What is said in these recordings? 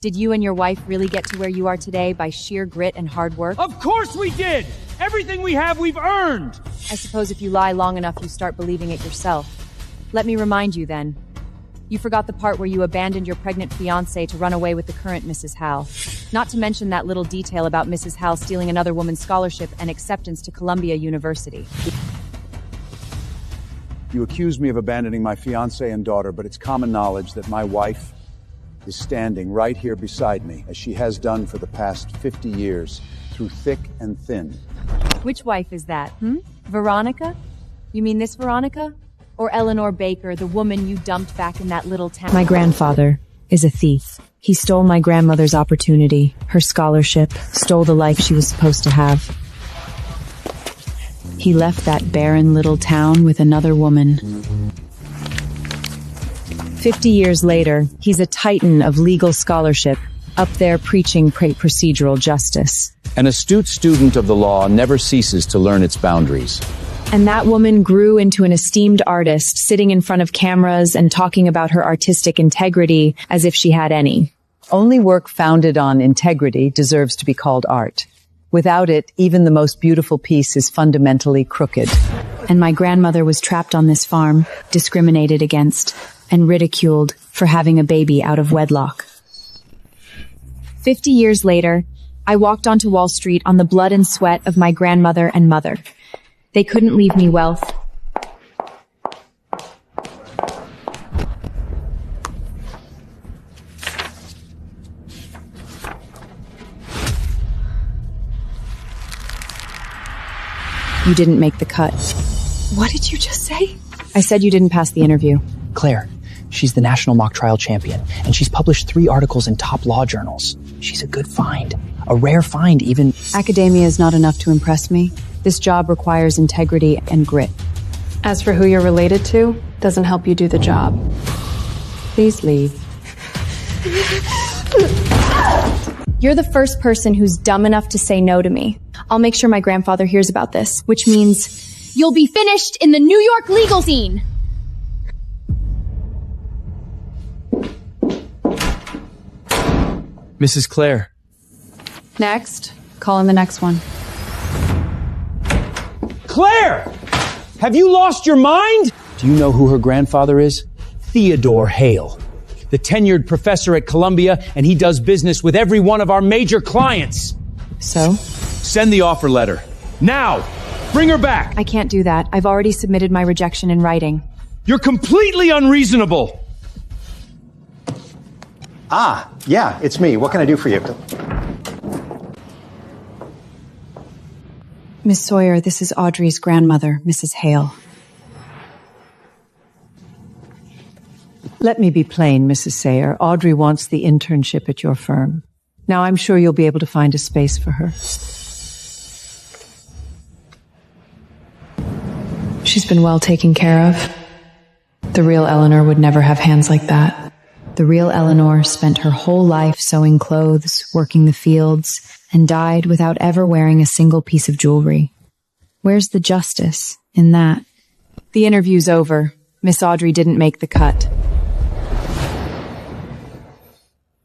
Did you and your wife really get to where you are today by sheer grit and hard work? Of course we did! Everything we have, we've earned! I suppose if you lie long enough, you start believing it yourself. Let me remind you then. You forgot the part where you abandoned your pregnant fiancé to run away with the current Mrs. Hal. Not to mention that little detail about Mrs. Hal stealing another woman's scholarship and acceptance to Columbia University. You accuse me of abandoning my fiancé and daughter, but it's common knowledge that my wife is standing right here beside me, as she has done for the past 50 years, through thick and thin. Which wife is that, Veronica? You mean this Veronica? Or Eleanor Baker, the woman you dumped back in that little town? My grandfather is a thief. He stole my grandmother's opportunity, her scholarship, stole the life she was supposed to have. He left that barren little town with another woman. 50 years later, he's a titan of legal scholarship, up there preaching procedural justice. An astute student of the law never ceases to learn its boundaries. And that woman grew into an esteemed artist, sitting in front of cameras and talking about her artistic integrity as if she had any. Only work founded on integrity deserves to be called art. Without it, even the most beautiful piece is fundamentally crooked. And my grandmother was trapped on this farm, discriminated against, and ridiculed for having a baby out of wedlock. 50 years later, I walked onto Wall Street on the blood and sweat of my grandmother and mother. They couldn't leave me wealth. You didn't make the cut. What did you just say? I said you didn't pass the interview. Claire, she's the national mock trial champion, and she's published 3 articles in top law journals. She's a good find. A rare find, even. Academia is not enough to impress me. This job requires integrity and grit. As for who you're related to, doesn't help you do the job. Please leave. You're the first person who's dumb enough to say no to me. I'll make sure my grandfather hears about this, which means you'll be finished in the New York legal scene! Mrs. Claire. Next. Call in the next one. Claire! Have you lost your mind? Do you know who her grandfather is? Theodore Hale, the tenured professor at Columbia, and he does business with every one of our major clients. So? Send the offer letter. Now! Bring her back! I can't do that. I've already submitted my rejection in writing. You're completely unreasonable! Ah, yeah, it's me. What can I do for you? Miss Sawyer, this is Audrey's grandmother, Mrs. Hale. Let me be plain, Mrs. Sayer. Audrey wants the internship at your firm. Now, I'm sure you'll be able to find a space for her. She's been well taken care of. The real Eleanor would never have hands like that. The real Eleanor spent her whole life sewing clothes, working the fields, and died without ever wearing a single piece of jewelry. Where's the justice in that? The interview's over. Miss Audrey didn't make the cut.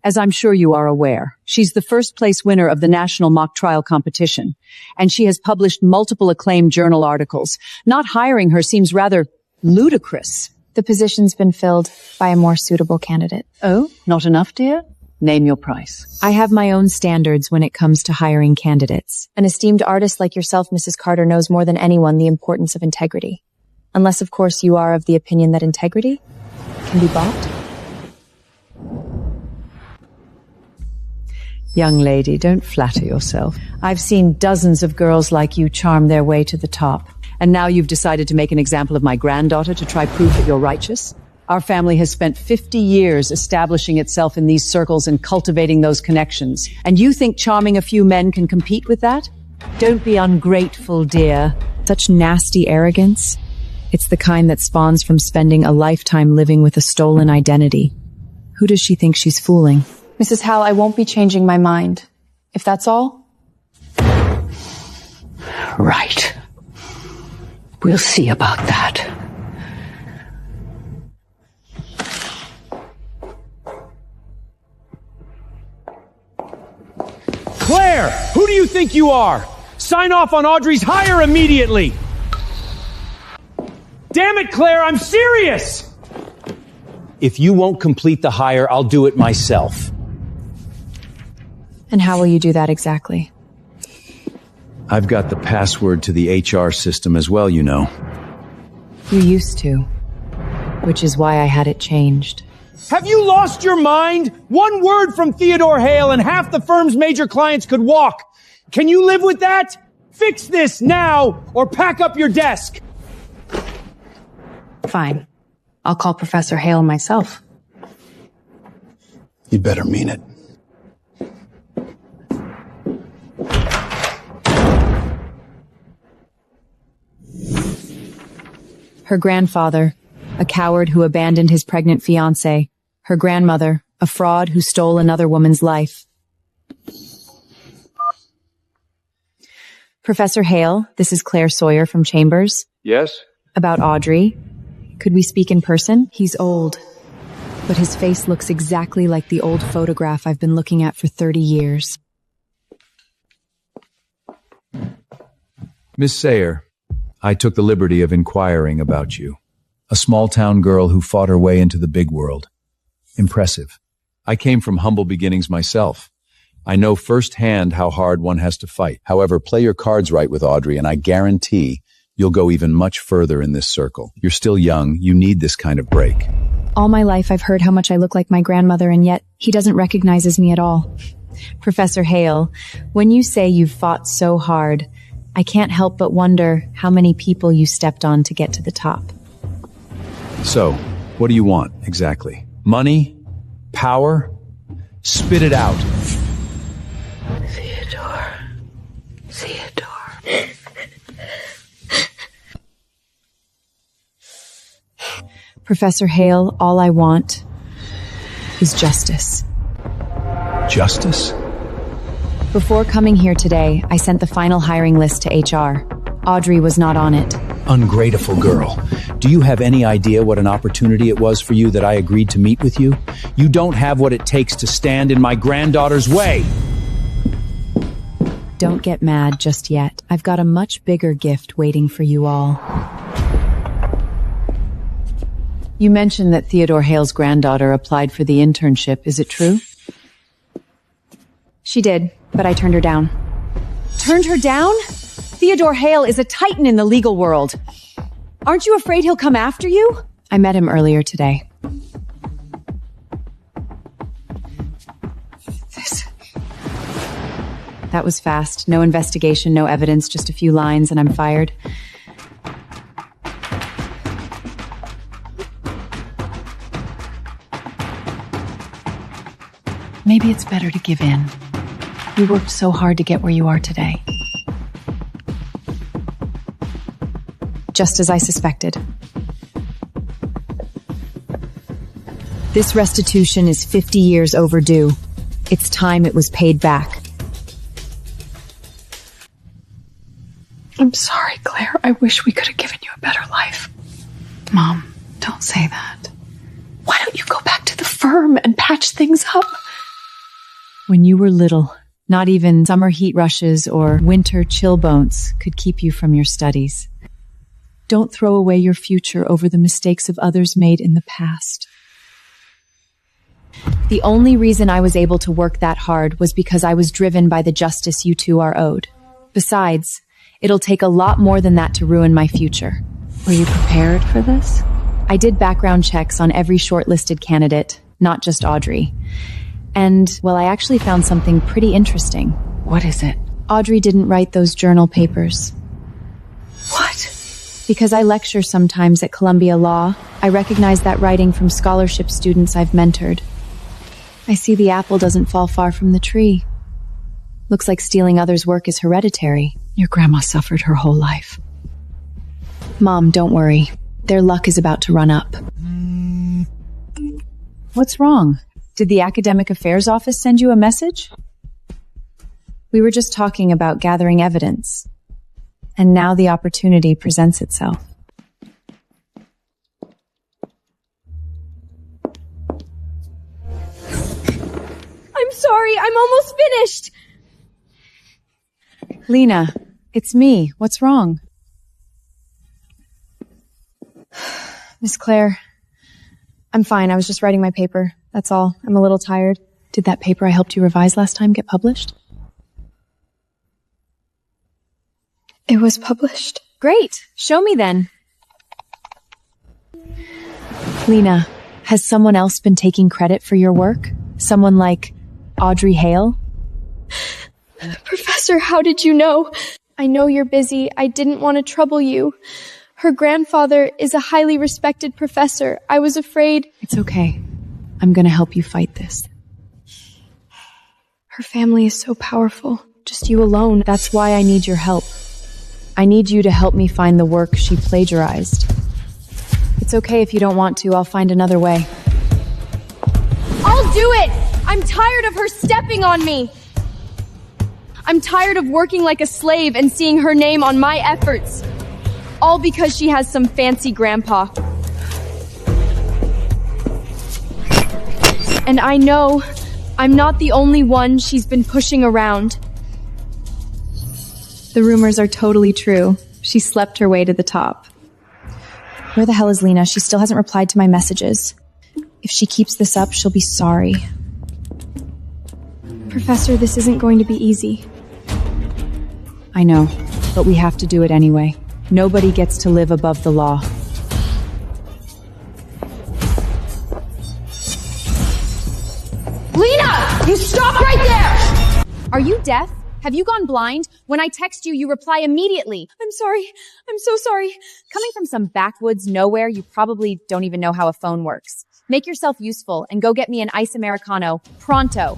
As I'm sure you are aware, she's the first place winner of the National Mock Trial Competition, and she has published multiple acclaimed journal articles. Not hiring her seems rather ludicrous. The position's been filled by a more suitable candidate. Oh, not enough, dear? Name your price. I have my own standards when it comes to hiring candidates. An esteemed artist like yourself, Mrs. Carter, knows more than anyone the importance of integrity. Unless, of course, you are of the opinion that integrity can be bought. Young lady, don't flatter yourself. I've seen dozens of girls like you charm their way to the top. And now you've decided to make an example of my granddaughter to try prove that you're righteous? Our family has spent 50 years establishing itself in these circles and cultivating those connections. And you think charming a few men can compete with that? Don't be ungrateful, dear. Such nasty arrogance. It's the kind that spawns from spending a lifetime living with a stolen identity. Who does she think she's fooling? Mrs. Hal, I won't be changing my mind. If that's all? Right. We'll see about that. Claire, who do you think you are? Sign off on Audrey's hire immediately! Damn it, Claire, I'm serious! If you won't complete the hire, I'll do it myself. And how will you do that exactly? I've got the password to the HR system as well, you know. You used to, which is why I had it changed. Have you lost your mind? One word from Theodore Hale and half the firm's major clients could walk. Can you live with that? Fix this now or pack up your desk. Fine. I'll call Professor Hale myself. You'd better mean it. Her grandfather, a coward who abandoned his pregnant fiancée. Her grandmother, a fraud who stole another woman's life. Professor Hale, this is Claire Sawyer from Chambers. Yes? About Audrey. Could we speak in person? He's old, but his face looks exactly like the old photograph I've been looking at for 30 years. Miss Sayer, I took the liberty of inquiring about you. A small-town girl who fought her way into the big world. Impressive. I came from humble beginnings myself. I know firsthand how hard one has to fight. However, play your cards right with Audrey, and I guarantee you'll go even much further in this circle. You're still young. You need this kind of break. All my life I've heard how much I look like my grandmother, and yet he doesn't recognize me at all. Professor Hale, when you say you've fought so hard, I can't help but wonder how many people you stepped on to get to the top. So, what do you want, exactly? Money? Power? Spit it out. Theodore. Professor Hale, all I want is justice. Justice? Before coming here today, I sent the final hiring list to HR. Audrey was not on it. Ungrateful girl. Do you have any idea what an opportunity it was for you that I agreed to meet with you? You don't have what it takes to stand in my granddaughter's way. Don't get mad just yet. I've got a much bigger gift waiting for you all. You mentioned that Theodore Hale's granddaughter applied for the internship. Is it true? She did, but I turned her down. Turned her down? Theodore Hale is a titan in the legal world. Aren't you afraid he'll come after you? I met him earlier today. That was fast. No investigation, no evidence, just a few lines and I'm fired. Maybe it's better to give in. You worked so hard to get where you are today. Just as I suspected. This restitution is 50 years overdue. It's time it was paid back. I'm sorry, Claire. I wish we could have given you a better life. Mom, don't say that. Why don't you go back to the firm and patch things up? When you were little, not even summer heat rushes or winter chill bones could keep you from your studies. Don't throw away your future over the mistakes of others made in the past. The only reason I was able to work that hard was because I was driven by the justice you two are owed. Besides, it'll take a lot more than that to ruin my future. Were you prepared for this? I did background checks on every shortlisted candidate, not just Audrey. And, well, I actually found something pretty interesting. What is it? Audrey didn't write those journal papers. What? Because I lecture sometimes at Columbia Law, I recognize that writing from scholarship students I've mentored. I see the apple doesn't fall far from the tree. Looks like stealing others' work is hereditary. Your grandma suffered her whole life. Mom, don't worry. Their luck is about to run up. What's wrong? Did the Academic Affairs Office send you a message? We were just talking about gathering evidence. And now the opportunity presents itself. I'm sorry, I'm almost finished! Lena, it's me. What's wrong? Miss Claire, I'm fine. I was just writing my paper. That's all. I'm a little tired. Did that paper I helped you revise last time get published? It was published. Great. Show me then. Lena, has someone else been taking credit for your work? Someone like Audrey Hale? Professor, how did you know? I know you're busy. I didn't want to trouble you. Her grandfather is a highly respected professor. I was afraid... It's okay. I'm gonna help you fight this. Her family is so powerful. Just you alone. That's why I need your help. I need you to help me find the work she plagiarized. It's okay if you don't want to. I'll find another way. I'll do it! I'm tired of her stepping on me! I'm tired of working like a slave and seeing her name on my efforts. All because she has some fancy grandpa. And I know I'm not the only one she's been pushing around. The rumors are totally true. She slept her way to the top. Where the hell is Lena? She still hasn't replied to my messages. If she keeps this up, she'll be sorry. Professor, this isn't going to be easy. I know, but we have to do it anyway. Nobody gets to live above the law. Lena! You stop right there! Are you deaf? Have you gone blind? When I text you, you reply immediately. I'm sorry. I'm so sorry. Coming from some backwoods nowhere, you probably don't even know how a phone works. Make yourself useful and go get me an ice Americano. Pronto.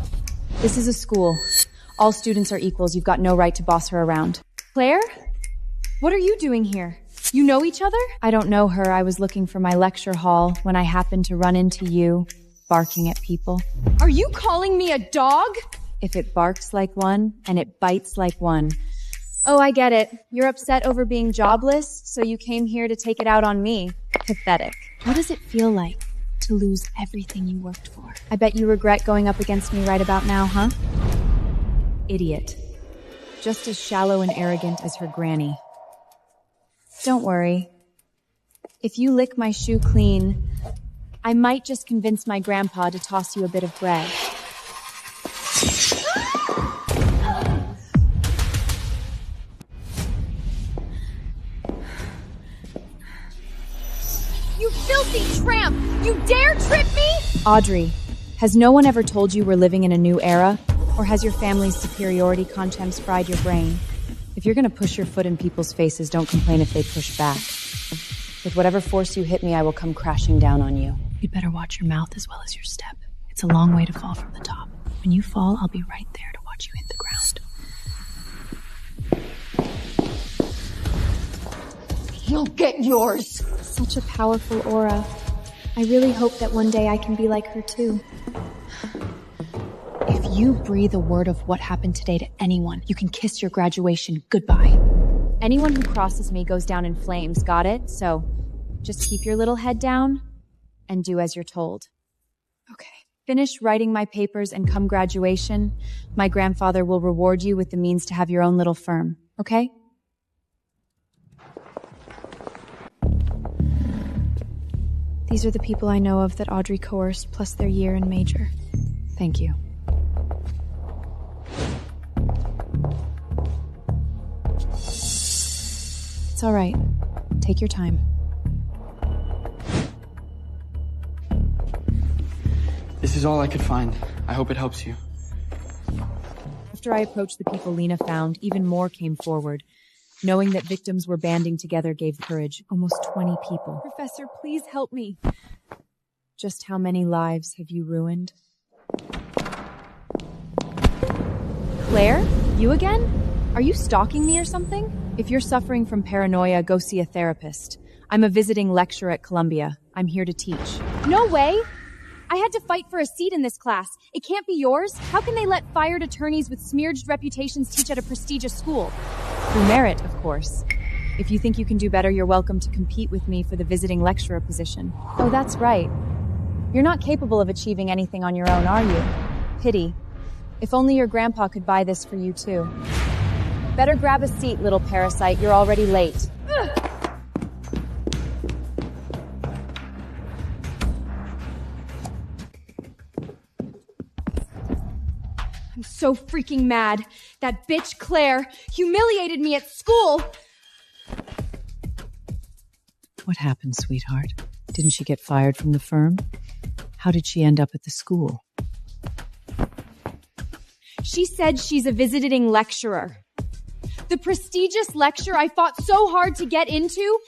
This is a school. All students are equals. You've got no right to boss her around. Claire? What are you doing here? You know each other? I don't know her. I was looking for my lecture hall when I happened to run into you, barking at people. Are you calling me a dog? If it barks like one, and it bites like one. Oh, I get it. You're upset over being jobless, so you came here to take it out on me. Pathetic. What does it feel like to lose everything you worked for? I bet you regret going up against me right about now, huh? Idiot. Just as shallow and arrogant as her granny. Don't worry. If you lick my shoe clean, I might just convince my grandpa to toss you a bit of bread. You filthy tramp! You dare trip me? Audrey, has no one ever told you we're living in a new era? Or has your family's superiority contempt fried your brain? If you're gonna push your foot in people's faces, don't complain if they push back. With whatever force you hit me, I will come crashing down on you. You'd better watch your mouth as well as your step. It's a long way to fall from the top. When you fall, I'll be right there to watch you hit the ground. You'll get yours! Such a powerful aura. I really hope that one day I can be like her too. If you breathe a word of what happened today to anyone, you can kiss your graduation goodbye. Anyone who crosses me goes down in flames, got it? So, just keep your little head down and do as you're told. Okay. Finish writing my papers and come graduation, my grandfather will reward you with the means to have your own little firm, okay? These are the people I know of that Audrey coerced, plus their year and major. Thank you. It's all right. Take your time. This is all I could find. I hope it helps you. After I approached the people Lena found, even more came forward. Knowing that victims were banding together gave courage. Almost 20 people. Professor, please help me. Just how many lives have you ruined? Claire? You again? Are you stalking me or something? If you're suffering from paranoia, go see a therapist. I'm a visiting lecturer at Columbia. I'm here to teach. No way! I had to fight for a seat in this class. It can't be yours. How can they let fired attorneys with smeared reputations teach at a prestigious school? Through merit, of course. If you think you can do better, you're welcome to compete with me for the visiting lecturer position. Oh, that's right. You're not capable of achieving anything on your own, are you? Pity. If only your grandpa could buy this for you, too. Better grab a seat, little parasite. You're already late. I'm so freaking mad. That bitch Claire humiliated me at school. What happened, sweetheart? Didn't she get fired from the firm? How did she end up at the school? She said she's a visiting lecturer. The prestigious lecture I fought so hard to get into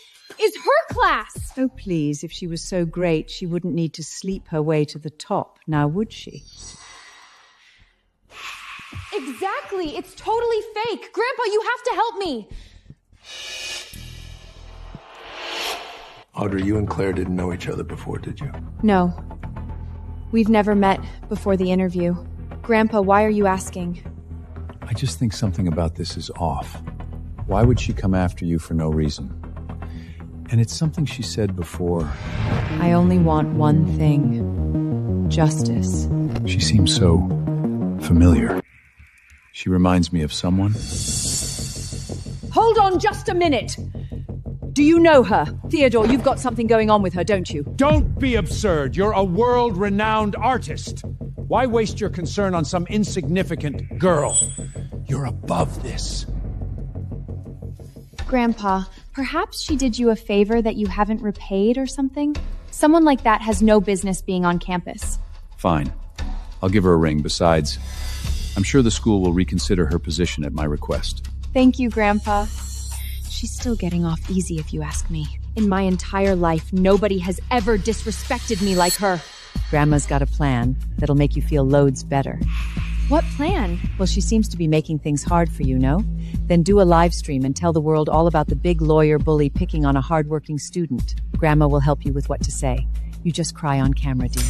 is her class. Oh, please, if she was so great, she wouldn't need to sleep her way to the top, now would she? Exactly. It's totally fake. Grandpa, you have to help me. Audrey, you and Claire didn't know each other before, did you? No. We've never met before the interview. Grandpa, why are you asking? I just think something about this is off. Why would she come after you for no reason? And it's something she said before. I only want one thing. Justice. She seems so familiar. She reminds me of someone. Hold on just a minute! Do you know her? Theodore, you've got something going on with her, don't you? Don't be absurd. You're a world-renowned artist. Why waste your concern on some insignificant girl? You're above this. Grandpa, perhaps she did you a favor that you haven't repaid or something? Someone like that has no business being on campus. Fine. I'll give her a ring. Besides, I'm sure the school will reconsider her position at my request. Thank you, Grandpa. She's still getting off easy if you ask me. In my entire life, nobody has ever disrespected me like her. Grandma's got a plan that'll make you feel loads better. What plan? Well, she seems to be making things hard for you, no? Then do a live stream and tell the world all about the big lawyer bully picking on a hardworking student. Grandma will help you with what to say. You just cry on camera, dear.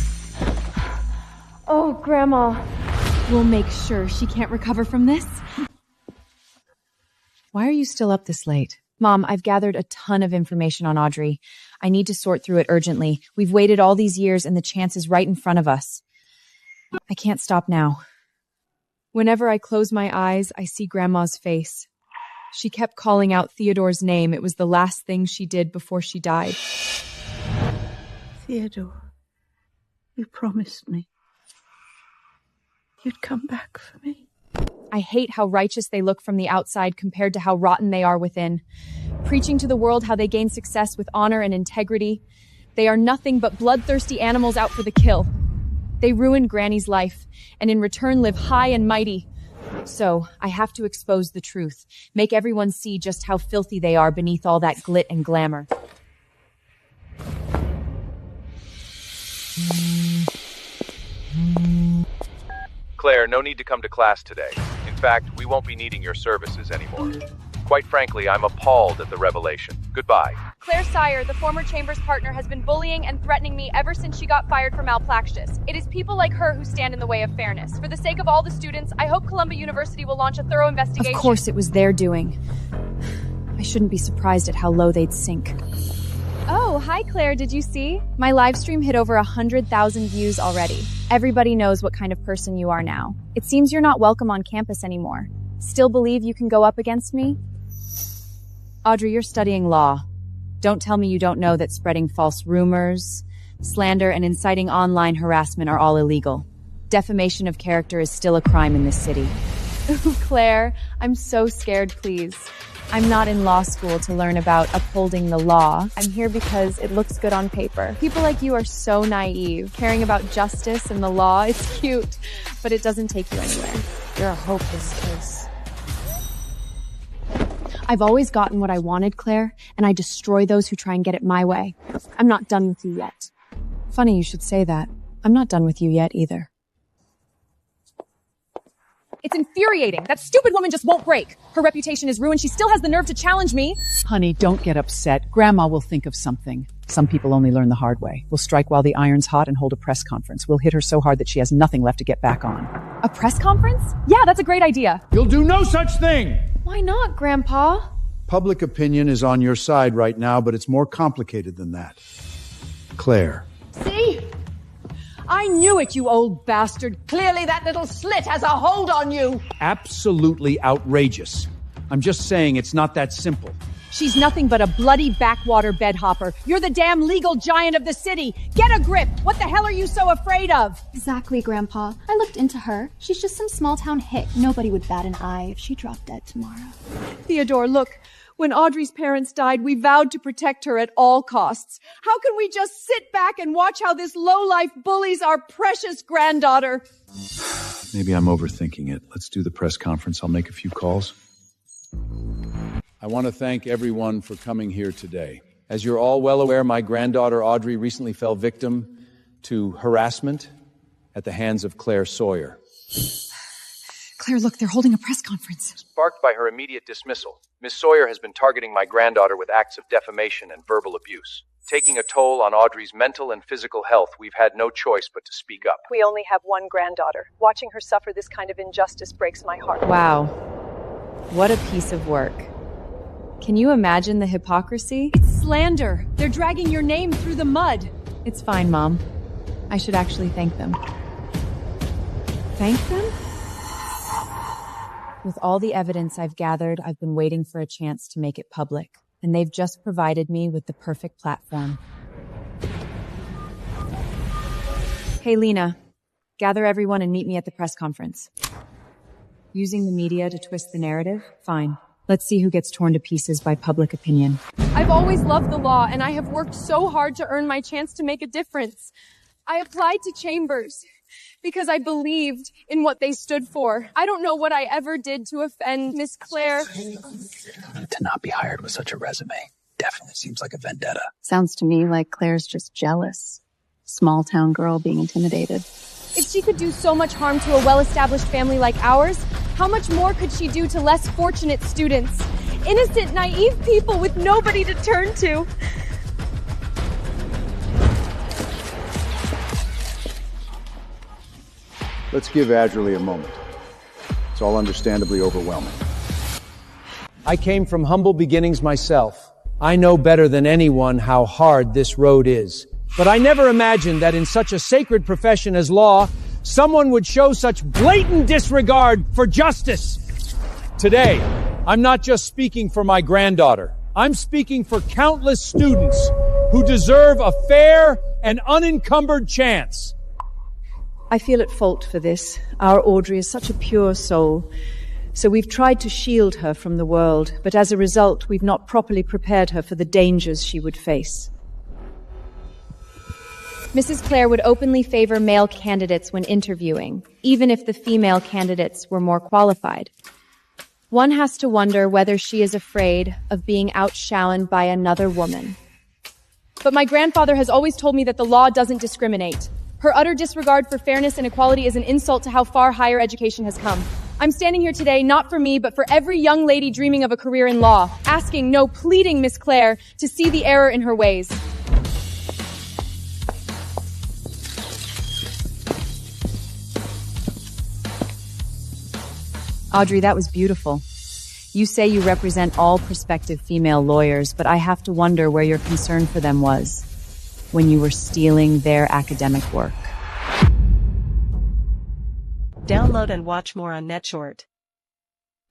Oh, Grandma. We'll make sure she can't recover from this. Why are you still up this late? Mom, I've gathered a ton of information on Audrey. I need to sort through it urgently. We've waited all these years and the chance is right in front of us. I can't stop now. Whenever I close my eyes, I see Grandma's face. She kept calling out Theodore's name. It was the last thing she did before she died. Theodore, you promised me you'd come back for me. I hate how righteous they look from the outside compared to how rotten they are within. Preaching to the world how they gain success with honor and integrity. They are nothing but bloodthirsty animals out for the kill. They ruined Granny's life, and in return live high and mighty. So, I have to expose the truth, make everyone see just how filthy they are beneath all that glit and glamour. Claire, no need to come to class today. In fact, we won't be needing your services anymore. Quite frankly, I'm appalled at the revelation. Goodbye. Claire Sire, the former Chambers partner, has been bullying and threatening me ever since she got fired for malpractice. It is people like her who stand in the way of fairness. For the sake of all the students, I hope Columbia University will launch a thorough investigation. Of course it was their doing. I shouldn't be surprised at how low they'd sink. Oh, hi Claire, did you see? My live stream hit over 100,000 views already. Everybody knows what kind of person you are now. It seems you're not welcome on campus anymore. Still believe you can go up against me? Audrey, you're studying law. Don't tell me you don't know that spreading false rumors, slander, and inciting online harassment are all illegal. Defamation of character is still a crime in this city. Ooh, Claire, I'm so scared, please. I'm not in law school to learn about upholding the law. I'm here because it looks good on paper. People like you are so naive. Caring about justice and the law, it's cute, but it doesn't take you anywhere. You're a hopeless case. I've always gotten what I wanted, Claire, and I destroy those who try and get it my way. I'm not done with you yet. Funny you should say that. I'm not done with you yet either. It's infuriating. That stupid woman just won't break. Her reputation is ruined. She still has the nerve to challenge me. Honey, don't get upset. Grandma will think of something. Some people only learn the hard way. We'll strike while the iron's hot and hold a press conference. We'll hit her so hard that she has nothing left to get back on. A press conference? Yeah, that's a great idea. You'll do no such thing! Why not, Grandpa? Public opinion is on your side right now, but it's more complicated than that. Claire. See? I knew it, you old bastard. Clearly that little slit has a hold on you. Absolutely outrageous. I'm just saying it's not that simple. She's nothing but a bloody backwater bedhopper. You're the damn legal giant of the city. Get a grip! What the hell are you so afraid of? Exactly, Grandpa. I looked into her. She's just some small-town hick. Nobody would bat an eye if she dropped dead tomorrow. Theodore, look. When Audrey's parents died, we vowed to protect her at all costs. How can we just sit back and watch how this lowlife bullies our precious granddaughter? Maybe I'm overthinking it. Let's do the press conference. I'll make a few calls. I want to thank everyone for coming here today. As you're all well aware, my granddaughter Audrey recently fell victim to harassment at the hands of Claire Sawyer. Claire, look, they're holding a press conference. Sparked by her immediate dismissal, Miss Sawyer has been targeting my granddaughter with acts of defamation and verbal abuse. Taking a toll on Audrey's mental and physical health, we've had no choice but to speak up. We only have one granddaughter. Watching her suffer this kind of injustice breaks my heart. Wow. What a piece of work. Can you imagine the hypocrisy? It's slander. They're dragging your name through the mud. It's fine, Mom. I should actually thank them. Thank them? With all the evidence I've gathered, I've been waiting for a chance to make it public, and they've just provided me with the perfect platform. Hey, Lena, gather everyone and meet me at the press conference. Using the media to twist the narrative? Fine. Let's see who gets torn to pieces by public opinion. I've always loved the law, and I have worked so hard to earn my chance to make a difference. I applied to Chambers because I believed in what they stood for. I don't know what I ever did to offend Miss Claire. To not be hired with such a resume definitely seems like a vendetta. Sounds to me like Claire's just jealous. Small town girl being intimidated. If she could do so much harm to a well-established family like ours, how much more could she do to less fortunate students? Innocent, naive people with nobody to turn to. Let's give Audrey a moment. It's all understandably overwhelming. I came from humble beginnings myself. I know better than anyone how hard this road is. But I never imagined that in such a sacred profession as law, someone would show such blatant disregard for justice. Today, I'm not just speaking for my granddaughter. I'm speaking for countless students who deserve a fair and unencumbered chance. I feel at fault for this. Our Audrey is such a pure soul. So we've tried to shield her from the world, but as a result, we've not properly prepared her for the dangers she would face. Mrs. Claire would openly favor male candidates when interviewing, even if the female candidates were more qualified. One has to wonder whether she is afraid of being outshone by another woman. But my grandfather has always told me that the law doesn't discriminate. Her utter disregard for fairness and equality is an insult to how far higher education has come. I'm standing here today not for me, but for every young lady dreaming of a career in law, asking, no, pleading Miss Claire to see the error in her ways. Audrey, that was beautiful. You say you represent all prospective female lawyers, but I have to wonder where your concern for them was when you were stealing their academic work. Download and watch more on NetShort.